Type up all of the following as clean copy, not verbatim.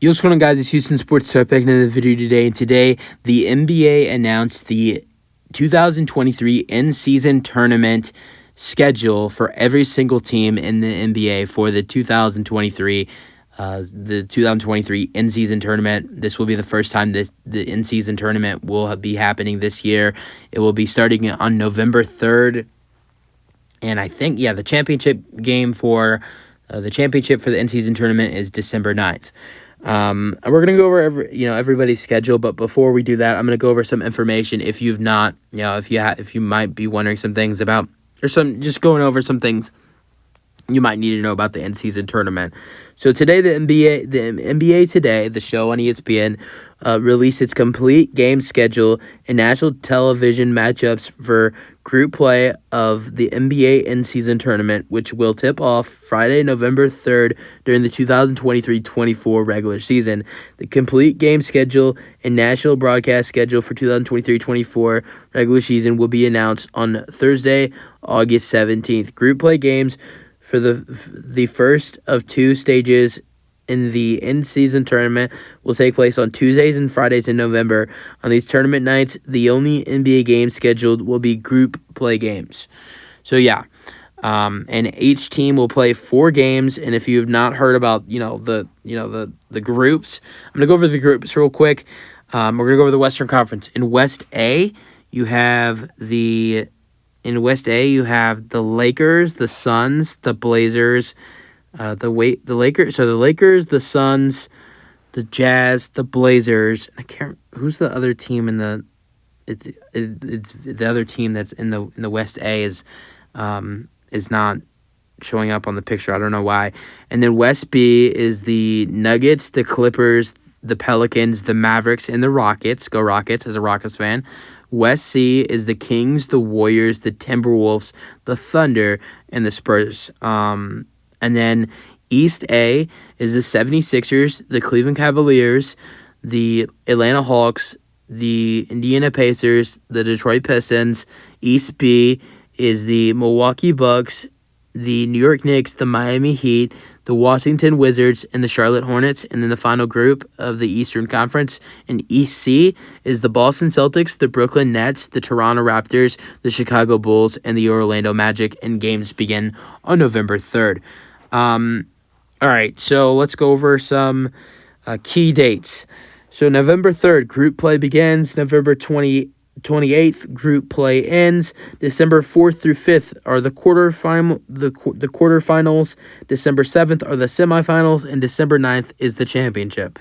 Yo, what's going on, guys? It's Houston Sports Talk back in the video today. And today, the NBA announced the 2023 in-season tournament schedule for every single team in the NBA for the 2023 in-season tournament. This will be the first time the in-season tournament will be happening this year. It will be starting on November 3rd. And I think, the championship game for the championship for the in-season tournament is December 9th. We're going to go over everybody's schedule, but before we do that, I'm going to go over some information if you've not, if you might be wondering some things about, or just going over some things you might need to know about the in-season tournament. So today, the NBA Today, the show on ESPN, released its complete game schedule and national television matchups for group play of the NBA in-season tournament, which will tip off Friday, November 3rd during the 2023-24 regular season. The complete game schedule and national broadcast schedule for 2023-24 regular season will be announced on Thursday, August 17th. Group play games for the first of two stages in the in-season tournament will take place on Tuesdays and Fridays in November. On these tournament nights, the only NBA games scheduled will be group play games. So and each team will play 4 games. And if you have not heard about the groups, I'm gonna go over the groups real quick. We're gonna go over the Western Conference. In West A, you have the Lakers, the Suns, the Blazers, the Lakers. So the Lakers, the Suns, the Jazz, the Blazers. Who's the other team in the? It's the other team that's in the West A is not showing up on the picture. I don't know why. And then West B is the Nuggets, the Clippers, the Pelicans, the Mavericks, and the Rockets. Go Rockets! As a Rockets fan. West C is the Kings, the Warriors, the Timberwolves, the Thunder, and the Spurs. And then East A is the 76ers, the Cleveland Cavaliers, the Atlanta Hawks, the Indiana Pacers, the Detroit Pistons. East B is the Milwaukee Bucks, the New York Knicks, the Miami Heat, the Washington Wizards, and the Charlotte Hornets. And then the final group of the Eastern Conference in East C is the Boston Celtics, the Brooklyn Nets, the Toronto Raptors, the Chicago Bulls, and the Orlando Magic. And games begin on November 3rd. All right, so let's go over some key dates. So November 3rd, group play begins. November 28th, group play ends. December 4th through 5th are the quarterfinals. December 7th are the semifinals, and December 9th is the championship.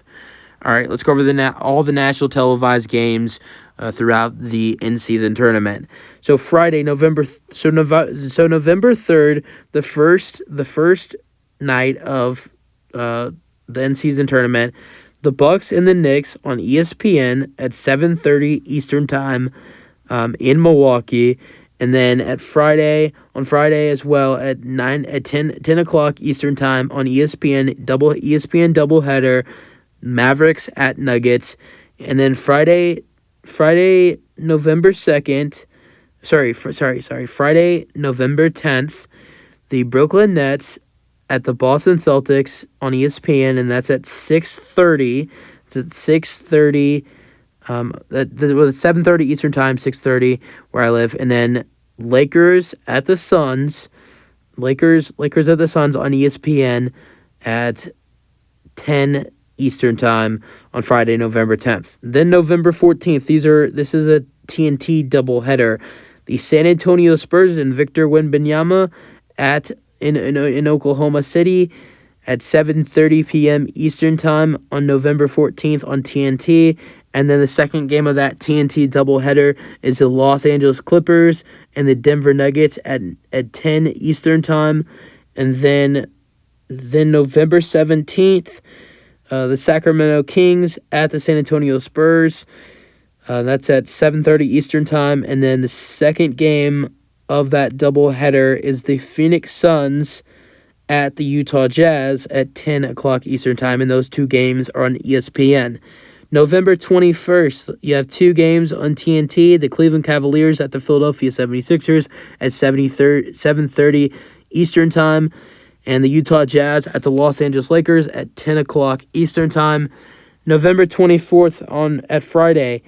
All right, let's go over all the national televised games throughout the in-season tournament. So Friday, November 3rd, the first night of the in-season tournament. The Bucks and the Knicks on ESPN at 7:30 Eastern Time in Milwaukee. And then on Friday as well at 10 o'clock Eastern Time on ESPN doubleheader, Mavericks at Nuggets. And then Friday November 2nd, Friday November 10th, the Brooklyn Nets at the Boston Celtics on ESPN, and that's at 6:30. It's at 6:30. It's 7:30 Eastern Time, 6:30 where I live, and then Lakers at the Suns. Lakers at the Suns on ESPN at 10 Eastern Time on Friday, November 10th. Then November 14th. This is a TNT doubleheader. The San Antonio Spurs and Victor Wembanyama in Oklahoma City at 7:30 p.m. Eastern Time on November 14th on TNT. And then the second game of that TNT doubleheader is the Los Angeles Clippers and the Denver Nuggets at 10 Eastern Time. And then November 17th, the Sacramento Kings at the San Antonio Spurs. That's at 7:30 Eastern Time. And then the second game of that doubleheader is the Phoenix Suns at the Utah Jazz at 10 o'clock Eastern Time, and those two games are on ESPN. November 21st, you have 2 games on TNT, the Cleveland Cavaliers at the Philadelphia 76ers at 7:30 Eastern Time, and the Utah Jazz at the Los Angeles Lakers at 10 o'clock Eastern Time. November 24th at Friday.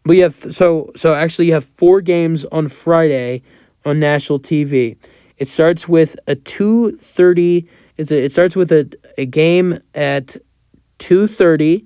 We have actually you have 4 games on Friday on national TV. It starts with a 2:30. It starts with a game at 2:30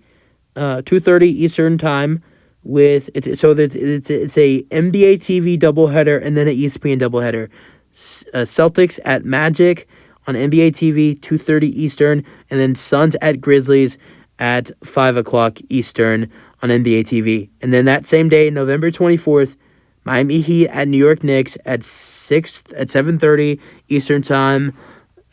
Eastern Time it's a NBA TV doubleheader and then an ESPN doubleheader. Celtics at Magic on NBA TV 2:30 Eastern, and then Suns at Grizzlies at 5 o'clock Eastern on NBA TV. And then that same day, November 24th, Miami Heat at New York Knicks at 7:30 Eastern Time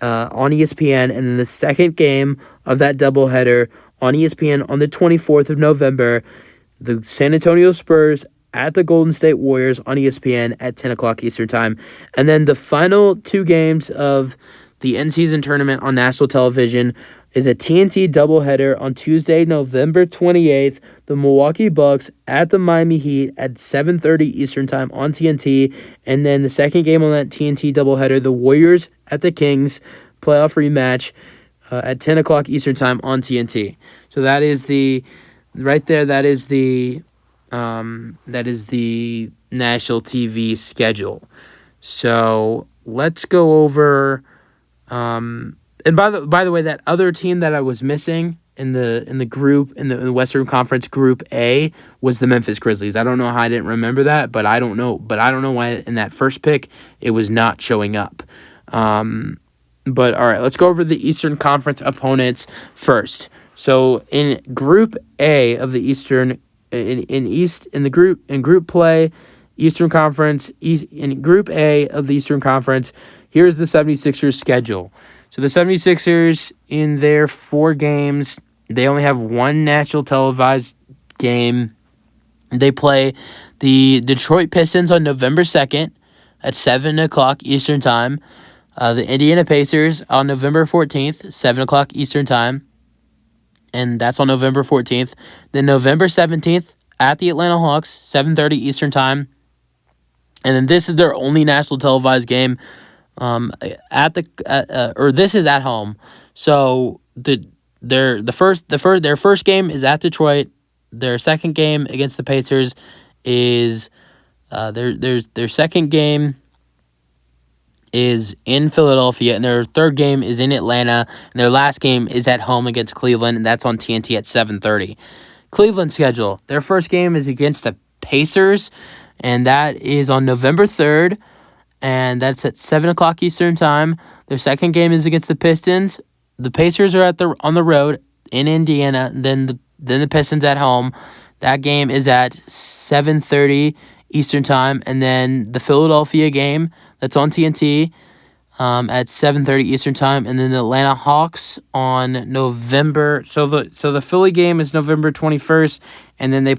on ESPN, and then the second game of that doubleheader on ESPN on the 24th of November, the San Antonio Spurs at the Golden State Warriors on ESPN at 10 o'clock Eastern Time. And then the final 2 games of the in-season tournament on national television is a TNT doubleheader on Tuesday, November 28th. The Milwaukee Bucks at the Miami Heat at 7:30 Eastern Time on TNT. And then the second game on that TNT doubleheader, the Warriors at the Kings playoff rematch at 10 o'clock Eastern Time on TNT. So that is the national TV schedule. So let's go over. And by the way, that other team that I was missing in the Western Conference Group A was the Memphis Grizzlies. I don't know how I didn't remember that, but I don't know why in that first pick it was not showing up. But all right, let's go over the Eastern Conference opponents first. So in Group A of the Eastern in group play, Eastern Conference, in Group A of the Eastern Conference, here's the 76ers schedule. So the 76ers, in their 4 games, they only have 1 national televised game. They play the Detroit Pistons on November 2nd at 7 o'clock Eastern Time. The Indiana Pacers on November 14th, 7 o'clock Eastern Time. And that's on November 14th. Then November 17th at the Atlanta Hawks, 7:30 Eastern Time. And then this is their only national televised game. This is at home. So their first game is at Detroit. Their second game against the Pacers is their second game is in Philadelphia, and their third game is in Atlanta, and their last game is at home against Cleveland, and that's on TNT at 7:30. Cleveland schedule. Their first game is against the Pacers, and that is on November 3rd, and that's at 7 o'clock Eastern Time. Their second game is against the Pistons. The Pacers are on the road in Indiana, then the Pistons at home. That game is at 7:30 Eastern Time, and then the Philadelphia game, that's on TNT at 7:30 Eastern Time, and then the Atlanta Hawks on November. So the Philly game is November 21st, and then the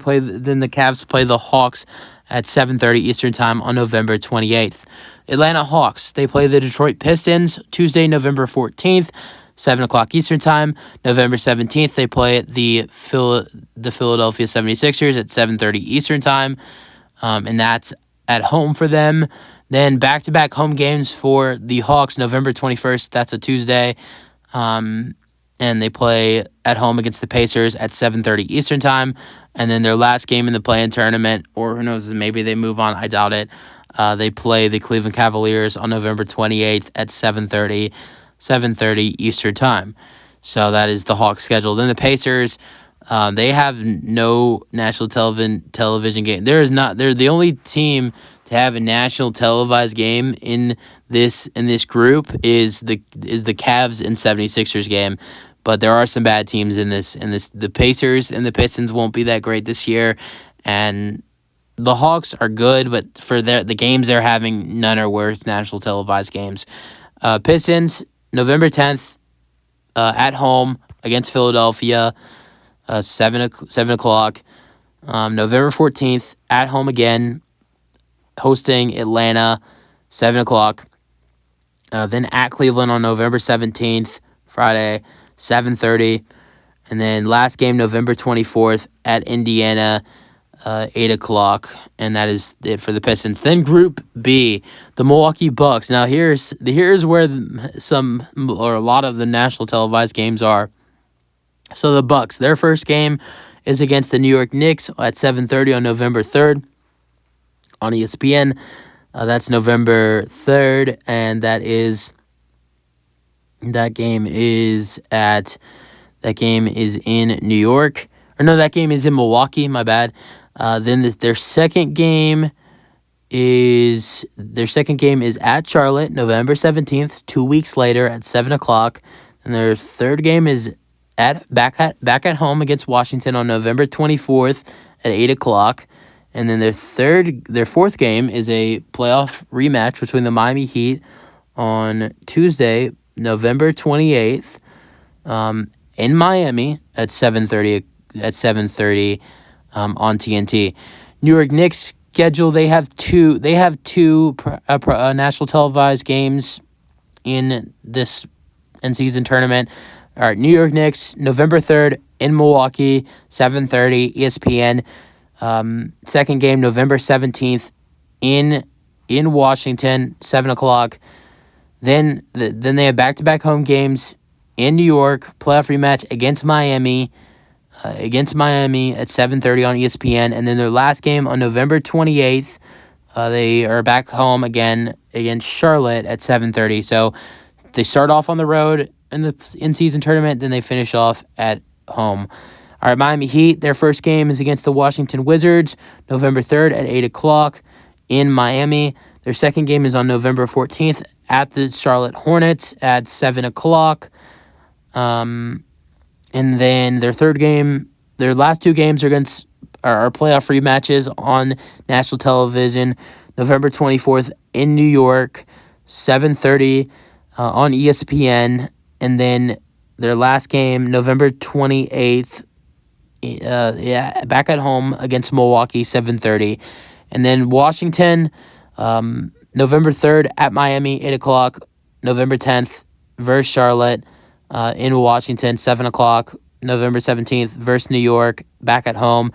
Cavs play the Hawks at 7:30 Eastern Time on November 28th. Atlanta Hawks, they play the Detroit Pistons Tuesday, November 14th, 7 o'clock Eastern Time. November 17th, they play the Philadelphia 76ers at 7:30 Eastern Time, and that's at home for them. Then back-to-back home games for the Hawks, November 21st, that's a Tuesday, and they play at home against the Pacers at 7:30 Eastern Time. And then their last game in the play-in tournament, or who knows, maybe they move on, I doubt it, they play the Cleveland Cavaliers on November 28th at 7:30 Eastern Time. So that is the Hawks schedule. Then the Pacers, they have no national television game. They're the only team to have a national televised game in this group is the Cavs and 76ers game. But there are some bad teams in this. The Pacers and the Pistons won't be that great this year, and the Hawks are good, but for the games they're having, none are worth national televised games. Pistons, November 10th, at home against Philadelphia, 7 o'clock. November 14th, at home again, hosting Atlanta, 7 o'clock. Then at Cleveland on November 17th, Friday, 7:30. And then last game, November 24th, at Indiana, 8 o'clock, and that is it for the Pistons. Then Group B, the Milwaukee Bucks. Now here's where some or a lot of the national televised games are. So the Bucks, their first game is against the New York Knicks at 7:30 on November 3rd on ESPN. That's November 3rd, and that game is in New York. Or no, that game is in Milwaukee, my bad. Then their second game is at Charlotte, November 17th, 2 weeks later at 7 o'clock. And their third game is back at home against Washington on November 24th at 8 o'clock. And then their fourth game is a playoff rematch between the Miami Heat on Tuesday, November 28th, in Miami at 7:30 on TNT. New York Knicks schedule, they have two national televised games in this in-season tournament. All right, New York Knicks, November 3rd in Milwaukee, 7:30 ESPN. Second game, November 17th in Washington, 7 o'clock. Then they have back-to-back home games in New York, playoff rematch against Miami at 7:30 on ESPN. And then their last game on November 28th, they are back home again against Charlotte at 7:30. So they start off on the road in the in-season tournament, then they finish off at home. All right, Miami Heat, their first game is against the Washington Wizards, November 3rd at 8 o'clock in Miami. Their second game is on November 14th at the Charlotte Hornets at 7 o'clock. And then their last two games are playoff rematches on national television, November 24th in New York, 7:30 on ESPN. And then their last game, November 28th, back at home against Milwaukee, 7:30. And then Washington, November 3rd at Miami, 8 o'clock. November 10th versus Charlotte in Washington, 7 o'clock. November 17th versus New York, back at home,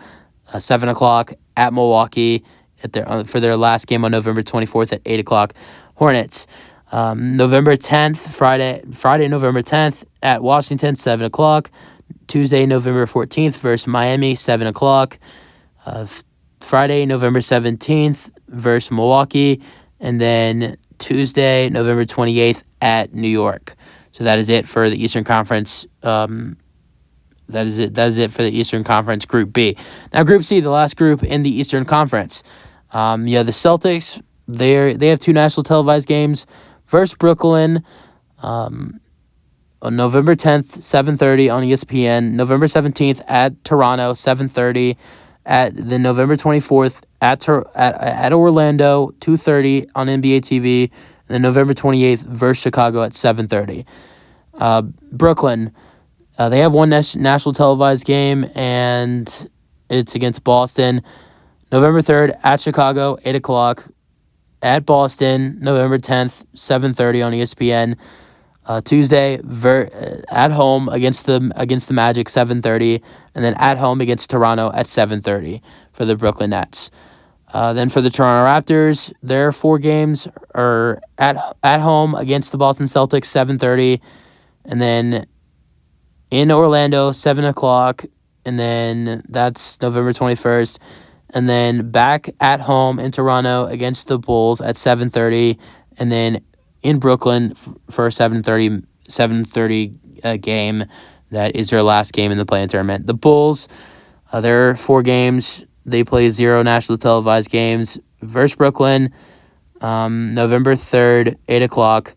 7 o'clock at Milwaukee for their last game on November 24th at 8 o'clock. Hornets, November 10th, Friday, November 10th at Washington, 7 o'clock. Tuesday, November 14th versus Miami, 7 o'clock. Friday, November 17th versus Milwaukee. And then Tuesday, November 28th at New York. So that is it for the Eastern Conference. That is it for the Eastern Conference Group B. Now Group C, the last group in the Eastern Conference. The Celtics, they have two national televised games versus Brooklyn on November 10th, 7:30 on ESPN. November 17th at Toronto, 7:30. At the November 24th at Orlando, 2:30 on NBA TV. And then November 28th versus Chicago at 7:30. Brooklyn, they have one national televised game, and it's against Boston. November 3rd at Chicago, 8 o'clock. At Boston, November 10th, 7:30 on ESPN. Tuesday, at home against the Magic, 7:30, and then at home against Toronto at 7:30 for the Brooklyn Nets. Then for the Toronto Raptors, their four games are at home against the Boston Celtics, 7:30, and then in Orlando, 7 o'clock, and then that's November 21st, and then back at home in Toronto against the Bulls at 7:30, and then in Brooklyn for a 7:30 game. That is their last game in the play-in tournament. The Bulls, their four games, they play 0 national televised games versus Brooklyn, November 3rd, 8 o'clock.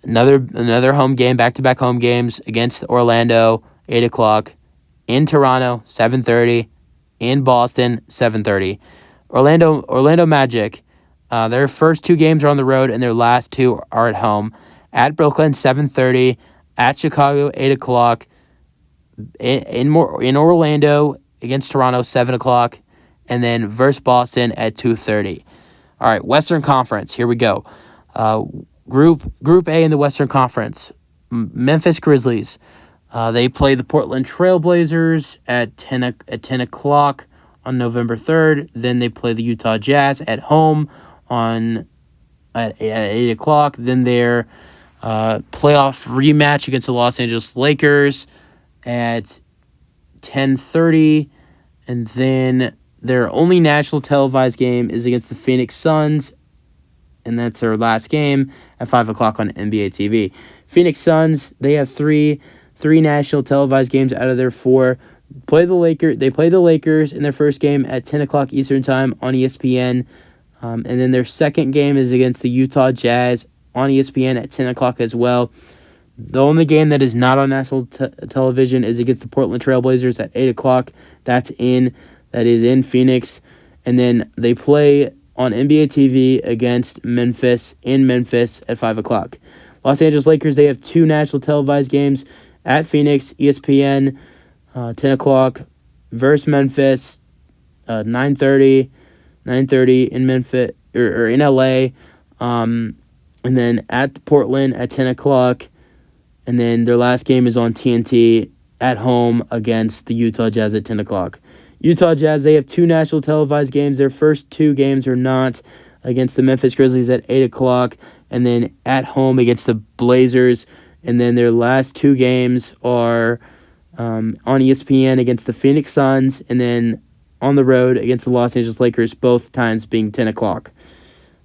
Another home game, back-to-back home games against Orlando, 8 o'clock. In Toronto, 7:30. In Boston, 7:30. Orlando Magic, their first two games are on the road, and their last two are at home. At Brooklyn, 7:30. At Chicago, 8 o'clock. In Orlando against Toronto, 7 o'clock. And then versus Boston at 2:30. All right, Western Conference. Here we go. Group A in the Western Conference. Memphis Grizzlies. They play the Portland Trail Blazers at 10 o'clock on November 3rd. Then they play the Utah Jazz at home at 8 o'clock. Then their playoff rematch against the Los Angeles Lakers at 10:30. And then their only national televised game is against the Phoenix Suns, and that's their last game at 5 o'clock on NBA TV. Phoenix Suns, they have three national televised games out of their 4. They play the Lakers in their first game at 10 o'clock Eastern Time on ESPN. And then their second game is against the Utah Jazz on ESPN at 10 o'clock as well. The only game that is not on national television is against the Portland Trailblazers at 8 o'clock. That is in Phoenix. And then they play on NBA TV against Memphis in Memphis at 5 o'clock. Los Angeles Lakers, they have 2 national televised games at Phoenix, ESPN, 10 o'clock versus Memphis, 9:30 in Memphis or in LA, and then at Portland at 10 o'clock, and then their last game is on TNT at home against the Utah Jazz at 10 o'clock. Utah Jazz, they have 2 national televised games. Their first 2 games are not against the Memphis Grizzlies at 8 o'clock, and then at home against the Blazers, and then their last 2 games are on ESPN against the Phoenix Suns, and then on the road against the Los Angeles Lakers, both times being 10 o'clock.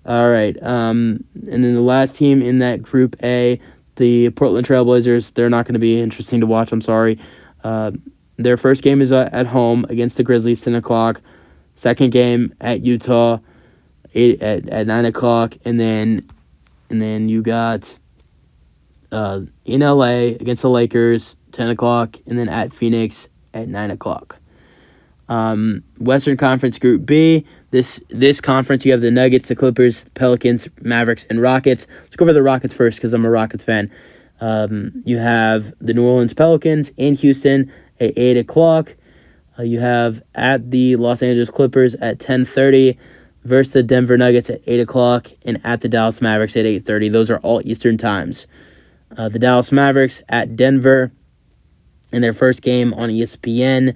All right, and then the last team in that Group A, the Portland Trailblazers, they're not going to be interesting to watch, I'm sorry. Their first game is at home against the Grizzlies, 10 o'clock. Second game at Utah at 9 o'clock. And then you got in LA against the Lakers, 10 o'clock. And then at Phoenix at 9 o'clock. Western Conference Group B. This conference, you have the Nuggets, the Clippers, Pelicans, Mavericks, and Rockets. Let's go over the Rockets first because I'm a Rockets fan. You have the New Orleans Pelicans in Houston at 8 o'clock. You have at the Los Angeles Clippers at 10:30 versus the Denver Nuggets at 8 o'clock, and at the Dallas Mavericks at 8:30. Those are all Eastern times. The Dallas Mavericks at Denver in their first game on ESPN.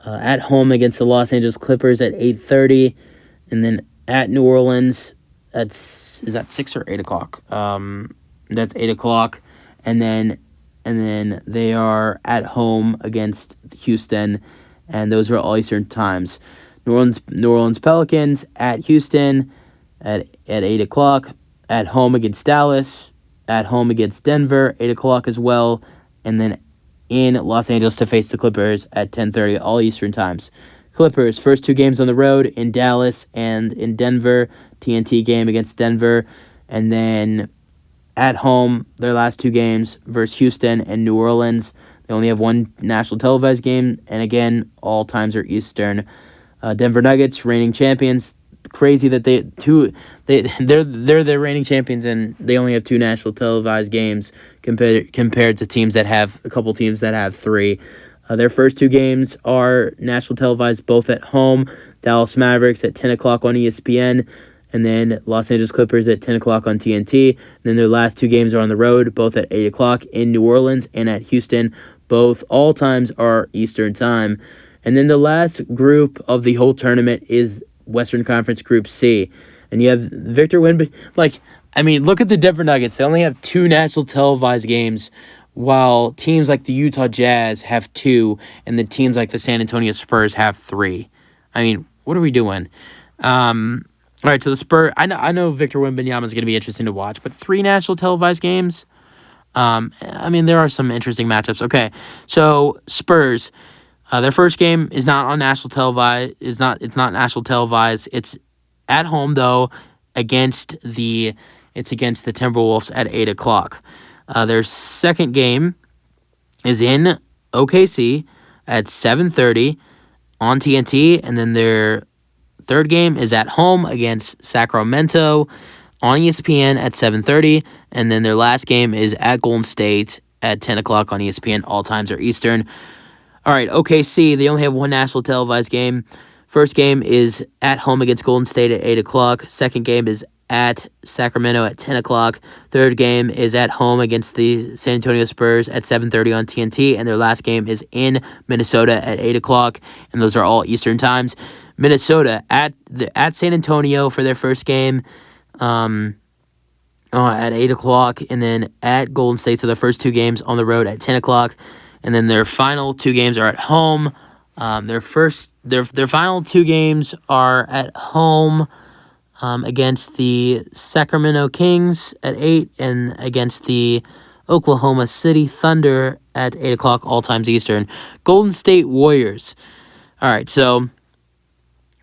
At home against the Los Angeles Clippers at 8:30, and then at New Orleans, is that 6 or 8 o'clock? That's 8 o'clock, and then they are at home against Houston, and those are all Eastern times. New Orleans Pelicans at Houston at 8 o'clock, at home against Dallas, at home against Denver, 8 o'clock as well, and then in Los Angeles to face the Clippers at 10:30, all Eastern times. Clippers, first 2 games on the road in Dallas and in Denver, TNT game against Denver, and then at home, their last 2 games versus Houston and New Orleans. They only have 1 national televised game, and again, all times are Eastern. Denver Nuggets, reigning champions. Crazy that they're the reigning champions and they only have 2 national televised games compared to teams that have a couple teams that have 3. Their first 2 games are national televised, both at home. Dallas Mavericks at 10 o'clock on ESPN, and then Los Angeles Clippers at 10 o'clock on TNT. And then their last 2 games are on the road, both at 8 o'clock in New Orleans and at Houston. All times are Eastern time. And then the last group of the whole tournament is Western Conference Group C. And you have Victor Wembanyama. Look at the Denver Nuggets. They only have 2 national televised games, while teams like the Utah Jazz have 2, and the teams like the San Antonio Spurs have 3. What are we doing? All right, so the Spurs, I know Victor Wembanyama is going to be interesting to watch, but 3 national televised games? There are some interesting matchups. Okay, so Spurs, their first game is not on national televised. It's not national televised. It's at home though against the Timberwolves at 8 o'clock. Their second game is in OKC at 7:30 on TNT, and then their third game is at home against Sacramento on ESPN at 7:30, and then their last game is at Golden State at 10 o'clock on ESPN. All times are Eastern. All right, OKC, they only have 1 national televised game. First game is at home against Golden State at 8 o'clock. Second game is at Sacramento at 10 o'clock. Third game is at home against the San Antonio Spurs at 7:30 on TNT. And their last game is in Minnesota at 8 o'clock. And those are all Eastern times. Minnesota at San Antonio for their first game at 8 o'clock. And then at Golden State. So the first two games on the road at 10 o'clock. And then their final two games are at home. Their final two games are at home against the Sacramento Kings at 8 and against the Oklahoma City Thunder at 8 o'clock, all times Eastern. Golden State Warriors. All right, so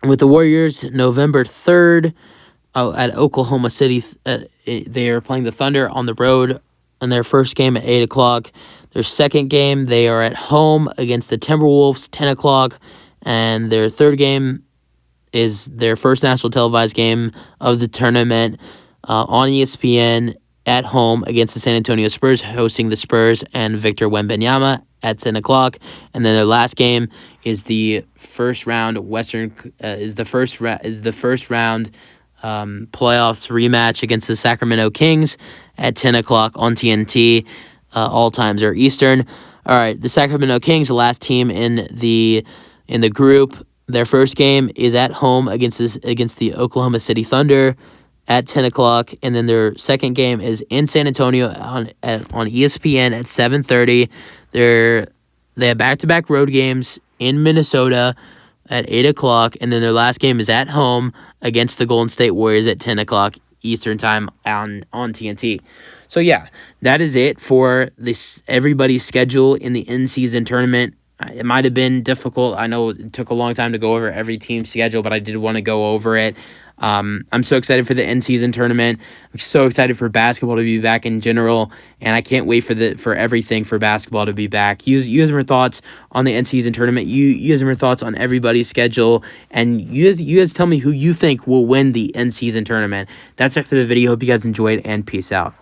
with the Warriors, November 3rd at Oklahoma City, they are playing the Thunder on the road in their first game at 8 o'clock. Their second game, they are at home against the Timberwolves, 10 o'clock. And their third game is their first national televised game of the tournament on ESPN at home against the San Antonio Spurs, hosting the Spurs and Victor Wembanyama at 10 o'clock. And then their last game is the first round playoffs rematch against the Sacramento Kings at 10 o'clock on TNT. All times are Eastern. All right, the Sacramento Kings, the last team in the group. Their first game is at home against the Oklahoma City Thunder at 10 o'clock, and then their second game is in San Antonio on ESPN at 7:30. They have back-to-back road games in Minnesota at 8 o'clock, and then their last game is at home against the Golden State Warriors at 10 o'clock Eastern time on TNT. So yeah, that is it for this everybody's schedule in the in-season tournament. It might have been difficult. I know it took a long time to go over every team's schedule, but I did want to go over it. I'm so excited for the in-season tournament. I'm so excited for basketball to be back in general, and I can't wait for everything for basketball to be back. You have some thoughts on the in-season tournament. You have some thoughts on everybody's schedule, and you guys tell me who you think will win the in-season tournament. That's it for the video. Hope you guys enjoyed, and peace out.